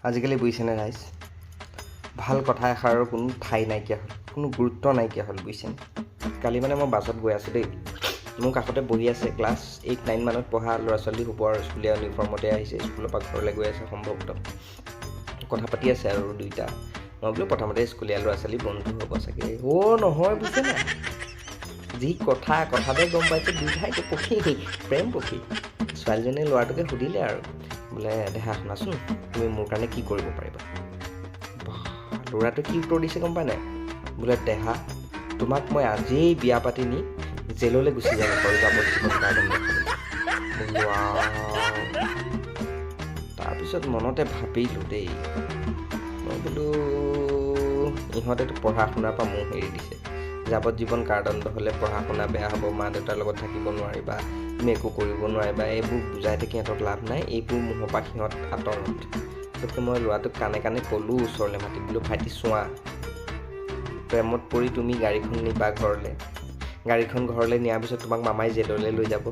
আজিকালি বুজিছেনে ৰাইজ, ভাল কথা এষাৰৰ কোনো ঠাই নাইকিয়া হ'ল, কোনো গুৰুত্ব নাইকিয়া হ'ল, বুজিছেনে? কালি মানে মই বাছত গৈ আছোঁ দেই, মোৰ কাষতে বহি আছে ক্লাছ 8-9 মানত পঢ়া ল'ৰা ছোৱালী হ'ব আৰু স্কুলীয়া ইউনিফৰ্মতে আহিছে, স্কুলৰ পৰা ঘৰলৈ গৈ আছে সম্ভৱতঃ। কথা পাতি আছে আৰু দুইটা। মই বোলো প্ৰথমতে স্কুলীয়া ল'ৰা ছোৱালী বন্ধু হ'ব চাগে। নহয় বুজিছে নাই, যি কথাতে গম পাইছে দুইটাই পক্ষী, প্ৰেম পক্ষী। ছোৱালীজনীয়ে ল'ৰাটোকে সুধিলে আৰু বোলে দেহা শুনাচোন, তুমি মোৰ কাৰণে কি কৰিব পাৰিবা? ল'ৰাটোৱে কি উত্তৰ দিছে গম পাই নাই? বোলে দেহা, তোমাক মই আজিয়েই বিয়া পাতি নি জেললৈ গুচি যাব পাৰোঁ যাৱজ্জীৱন কাৰাদণ্ড খাবলৈ। তাৰপিছত মনতে ভাবিলোঁ দেই, মই বোলো ইহঁতেতো পঢ়া শুনাৰ পৰা মোক এৰি দিছে, যাৱজ্জীৱন কাৰাদণ্ড হ'লে পঢ়া শুনা বেয়া হ'ব, মা দেউতাৰ লগত থাকিব নোৱাৰিবা, তুমি একো কৰিব নোৱাৰিবা, এইবোৰ বুজাই থাকি সিহঁতক লাভ নাই, এইবোৰ মোহৰ পৰা সিহঁত আঁতৰত। গতিকে মই ল'ৰাটোক কাণে কাণে ক'লোঁ ওচৰলৈ মাতি, বোলো ভাইটি চোৱা, প্ৰেমত পৰি তুমি গাড়ীখন নিবা ঘৰলৈ, গাড়ীখন ঘৰলৈ নিয়াৰ পিছত তোমাক মামাই জেললৈ লৈ যাব,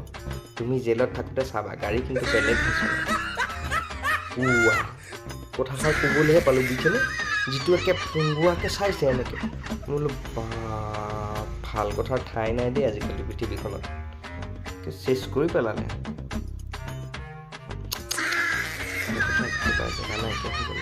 তুমি জেলত থাকোঁতে চাবা গাড়ী কিন্তু বেলেগ হৈছে। কথাষাৰ ক'বলৈহে পালোঁ বুজিছেনে, যিটো একে ফুংগুৱাকৈ চাইছে এনেকৈ। মই বোলো ভাল কথাৰ ঠাই নাই দেই আজিকালি পৃথিৱীখনত, চেচ কৰি পেলালে। জেগা নাইকিয়া হৈ গ'ল।